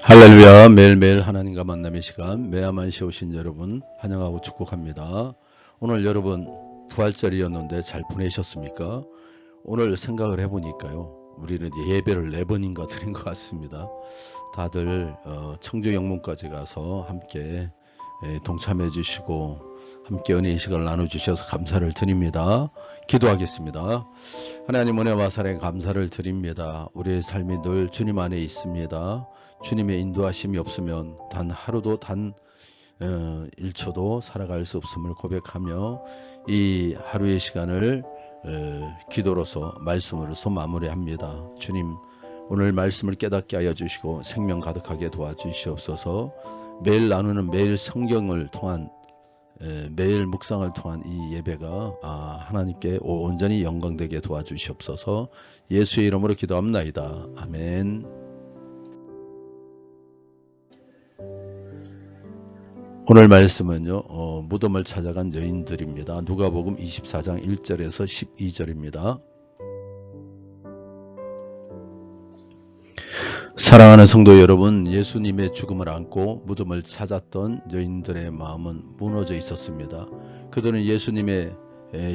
할렐루야. 매일매일 하나님과 만남의 시간 매야만시 오신 여러분 환영하고 축복합니다. 오늘 여러분 부활절이었는데 잘 보내셨습니까? 오늘 생각을 해보니까요, 우리는 예배를 4번인가 드린 것 같습니다. 다들 청주 영문까지 가서 함께 동참해 주시고 함께 은혜의 시간을 나눠주셔서 감사를 드립니다. 기도하겠습니다. 하나님 은혜와 사랑에 감사를 드립니다. 우리의 삶이 늘 주님 안에 있습니다. 주님의 인도하심이 없으면 단 하루도 단 1초도 살아갈 수 없음을 고백하며 이 하루의 시간을 기도로서 말씀으로서 마무리합니다. 주님, 오늘 말씀을 깨닫게 하여 주시고 생명 가득하게 도와주시옵소서. 매일 나누는 매일 성경을 통한 매일 묵상을 통한 이 예배가 하나님께 온전히 영광되게 도와주시옵소서. 예수의 이름으로 기도합나이다. 아멘. 오늘 말씀은요, 무덤을 찾아간 여인들입니다. 누가복음 24장 1절에서 12절입니다. 사랑하는 성도 여러분, 예수님의 죽음을 안고 무덤을 찾았던 여인들의 마음은 무너져 있었습니다. 그들은 예수님의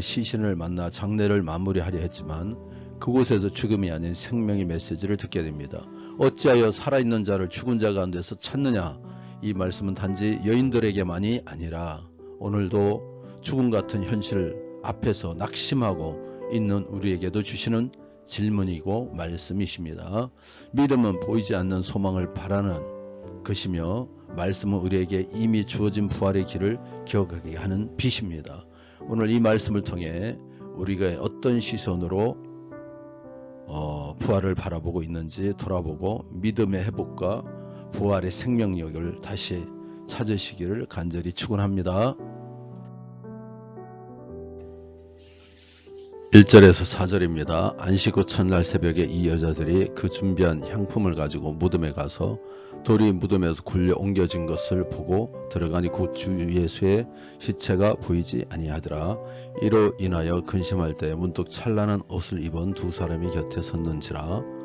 시신을 만나 장례를 마무리하려 했지만 그곳에서 죽음이 아닌 생명의 메시지를 듣게 됩니다. 어찌하여 살아있는 자를 죽은 자 가운데서 찾느냐? 이 말씀은 단지 여인들에게만이 아니라 오늘도 죽음 같은 현실 앞에서 낙심하고 있는 우리에게도 주시는 질문이고 말씀이십니다. 믿음은 보이지 않는 소망을 바라는 것이며 말씀은 우리에게 이미 주어진 부활의 길을 기억하게 하는 빛입니다. 오늘 이 말씀을 통해 우리가 어떤 시선으로 부활을 바라보고 있는지 돌아보고 믿음의 회복과 부활의 생명력을 다시 찾으시기를 간절히 축원합니다. 1절에서 4절입니다. 안식 후 첫날 새벽에 이 여자들이 그 준비한 향품을 가지고 무덤에 가서 돌이 무덤에서 굴려 옮겨진 것을 보고 들어가니 곧 주 예수의 시체가 보이지 아니하더라. 이로 인하여 근심할 때 문득 찬란한 옷을 입은 두 사람이 곁에 섰는지라.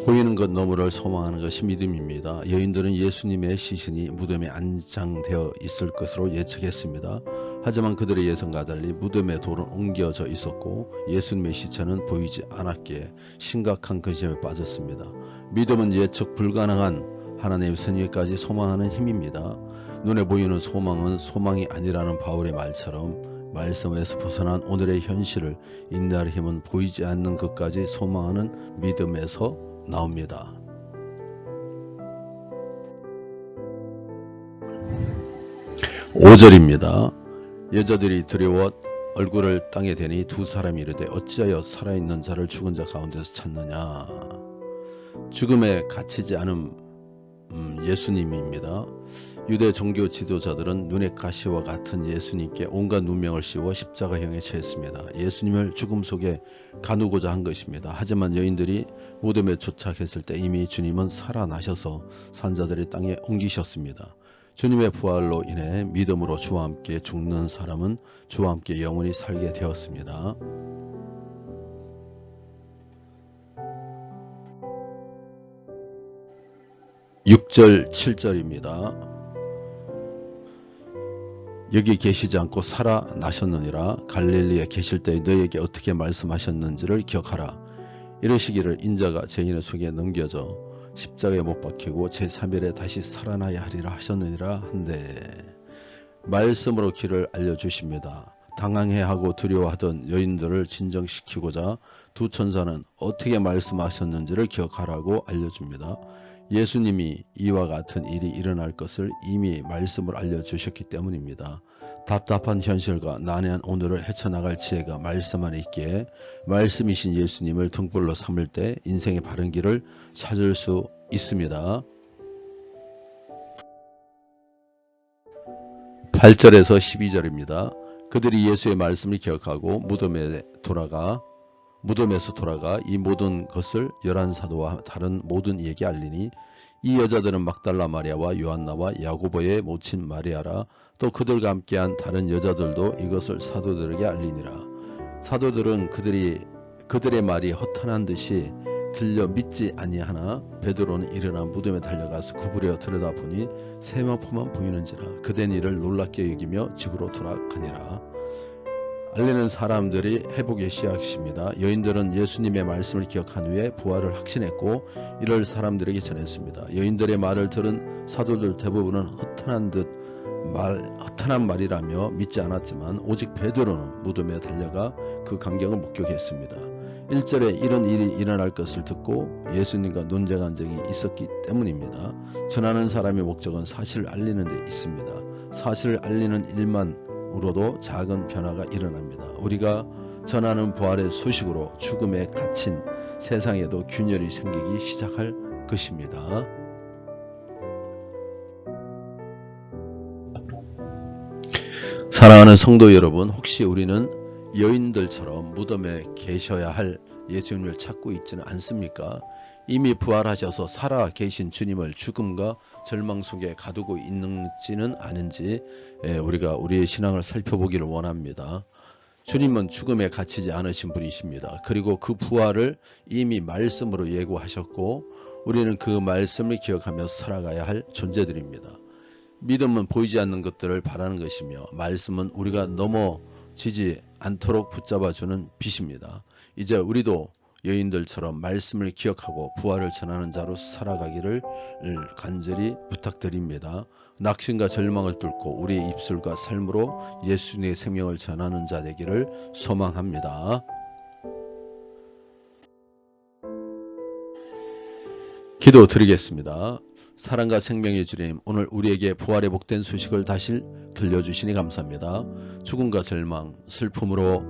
보이는 것 너머를 소망하는 것이 믿음입니다. 여인들은 예수님의 시신이 무덤에 안장되어 있을 것으로 예측했습니다. 하지만 그들의 예상과 달리 무덤의 돌은 옮겨져 있었고 예수님의 시체는 보이지 않았기에 심각한 근심에 빠졌습니다. 믿음은 예측 불가능한 하나님의 섭리까지 소망하는 힘입니다. 눈에 보이는 소망은 소망이 아니라는 바울의 말처럼 말씀에서 벗어난 오늘의 현실을 인내할 힘은 보이지 않는 것까지 소망하는 믿음에서 나옵니다. 5절입니다. 여자들이 두려워 얼굴을 땅에 대니 두 사람이 이르되 어찌하여 살아있는 자를 죽은 자 가운데서 찾느냐. 죽음에 갇히지 않은 예수님입니다. 유대 종교 지도자들은 눈의 가시와 같은 예수님께 온갖 누명을 씌워 십자가형에 처했습니다. 예수님을 죽음 속에 가두고자 한 것입니다. 하지만 여인들이 무덤에 도착했을 때 이미 주님은 살아나셔서 산자들의 땅에 옮기셨습니다. 주님의 부활로 인해 믿음으로 주와 함께 죽는 사람은 주와 함께 영원히 살게 되었습니다. (6절) (7절입니다) 여기 계시지 않고 살아나셨느니라. 갈릴리에 계실 때 너에게 어떻게 말씀하셨는지를 기억하라. 이러시기를 인자가 죄인의 손에 넘겨져 십자가에 못 박히고 제3일에 다시 살아나야 하리라 하셨느니라 한데 말씀으로 길을 알려주십니다. 당황해하고 두려워하던 여인들을 진정시키고자 두 천사는 어떻게 말씀하셨는지를 기억하라고 알려줍니다. 예수님이 이와 같은 일이 일어날 것을 이미 말씀을 알려주셨기 때문입니다. 답답한 현실과 난해한 오늘을 헤쳐나갈 지혜가 말씀 안에 있기에 말씀이신 예수님을 등불로 삼을 때 인생의 바른 길을 찾을 수 있습니다. 8절에서 12절입니다. 그들이 예수의 말씀을 기억하고 무덤에서 돌아가 이 모든 것을 11사도와 다른 모든 이에게 알리니 이 여자들은 막달라 마리아와 요한나와 야고보의 모친 마리아라. 또 그들과 함께한 다른 여자들도 이것을 사도들에게 알리니라. 사도들은 그들의 말이 허탄한 듯이 들려 믿지 아니하나 베드로는 일어나 무덤에 달려가서 구부려 들여다보니 세마포만 보이는지라 그된 이를 놀랍게 여기며 집으로 돌아가니라. 알리는 사람들이 회복의 씨앗입니다. 여인들은 예수님의 말씀을 기억한 후에 부활을 확신했고 이를 사람들에게 전했습니다. 여인들의 말을 들은 사도들 대부분은 허탄한 말이라며 믿지 않았지만 오직 베드로는 무덤에 달려가 그 광경을 목격했습니다. 1절에 이런 일이 일어날 것을 듣고 예수님과 논쟁한 적이 있었기 때문입니다. 전하는 사람의 목적은 사실을 알리는 데 있습니다. 사실을 알리는 일만으로도 작은 변화가 일어납니다. 우리가 전하는 부활의 소식으로 죽음에 갇힌 세상에도 균열이 생기기 시작할 것입니다. 사랑하는 성도 여러분, 혹시 우리는 여인들처럼 무덤에 계셔야 할 예수님을 찾고 있지는 않습니까? 이미 부활하셔서 살아 계신 주님을 죽음과 절망 속에 가두고 있는지는 아닌지 우리가 우리의 신앙을 살펴보기를 원합니다. 주님은 죽음에 갇히지 않으신 분이십니다. 그리고 그 부활을 이미 말씀으로 예고하셨고 우리는 그 말씀을 기억하며 살아가야 할 존재들입니다. 믿음은 보이지 않는 것들을 바라는 것이며 말씀은 우리가 넘어지지 않도록 붙잡아주는 빛입니다. 이제 우리도 여인들처럼 말씀을 기억하고 부활을 전하는 자로 살아가기를 간절히 부탁드립니다. 낙심과 절망을 뚫고 우리의 입술과 삶으로 예수님의 생명을 전하는 자 되기를 소망합니다. 기도드리겠습니다. 사랑과 생명의 주님, 오늘 우리에게 부활의 복된 소식을 다시 들려주시니 감사합니다. 죽음과 절망, 슬픔으로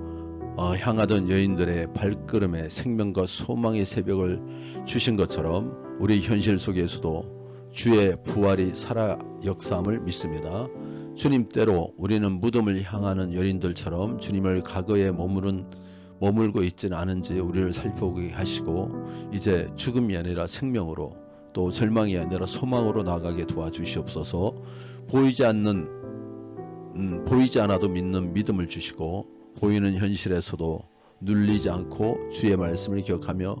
향하던 여인들의 발걸음에 생명과 소망의 새벽을 주신 것처럼 우리 현실 속에서도 주의 부활이 살아 역사함을 믿습니다. 주님 때로 우리는 무덤을 향하는 여인들처럼 주님을 과거에 머물고 있지는 않은지 우리를 살펴보게 하시고 이제 죽음이 아니라 생명으로 또 절망이 아니라 소망으로 나아가게 도와주시옵소서. 보이지 않아도 믿는 믿음을 주시고 보이는 현실에서도 눌리지 않고 주의 말씀을 기억하며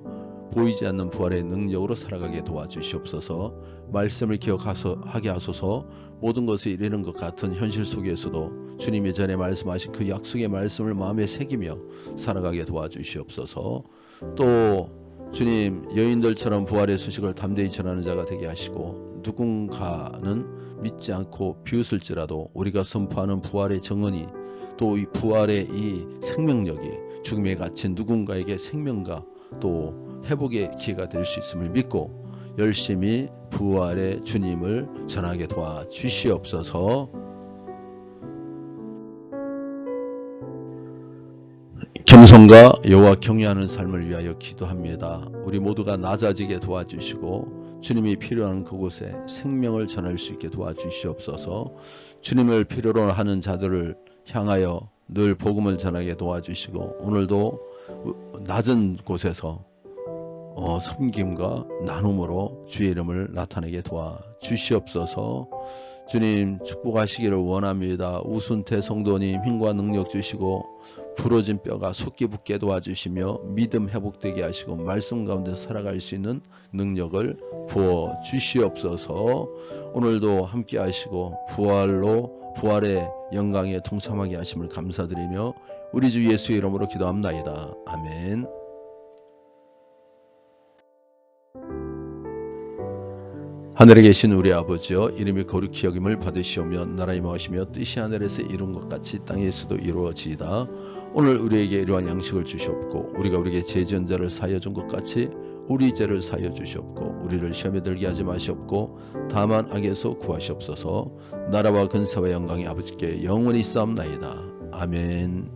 보이지 않는 부활의 능력으로 살아가게 도와주시옵소서. 말씀을 기억하게 하소서. 모든 것을 이루는 것 같은 현실 속에서도 주님이 전에 말씀하신 그 약속의 말씀을 마음에 새기며 살아가게 도와주시옵소서. 또 주님, 여인들처럼 부활의 소식을 담대히 전하는 자가 되게 하시고 누군가는 믿지 않고 비웃을지라도 우리가 선포하는 부활의 정언이 또 이 부활의 이 생명력이 죽음에 갇힌 누군가에게 생명과 또 회복의 기회가 될 수 있음을 믿고 열심히 부활의 주님을 전하게 도와주시옵소서. 겸손과 여호와 경외하는 삶을 위하여 기도합니다. 우리 모두가 낮아지게 도와주시고 주님이 필요한 그곳에 생명을 전할 수 있게 도와주시옵소서. 주님을 필요로 하는 자들을 향하여 늘 복음을 전하게 도와주시고 오늘도 낮은 곳에서 섬김과 나눔으로 주의 이름을 나타내게 도와주시옵소서. 주님 축복하시기를 원합니다. 우순태 성도님 힘과 능력 주시고 부러진 뼈가 솟기 붙게 도와주시며 믿음 회복되게 하시고 말씀 가운데 살아갈 수 있는 능력을 부어 주시옵소서. 오늘도 함께 하시고 부활의 영광에 동참하게 하심을 감사드리며 우리 주 예수의 이름으로 기도합나이다. 아멘. 하늘에 계신 우리 아버지여, 이름이 거룩히 여김을 받으시오며 나라의 임하시며 뜻이 하늘에서 이룬 것 같이 땅에서도 이루어지이다. 오늘 우리에게 이러한 양식을 주시옵고 우리가 우리에게 죄 지은 자를 사하여 준 것 같이 우리 죄를 사하여 주시옵고 우리를 시험에 들게 하지 마시옵고 다만 악에서 구하시옵소서. 나라와 근세와 영광이 아버지께 영원히 있사옵나이다. 아멘.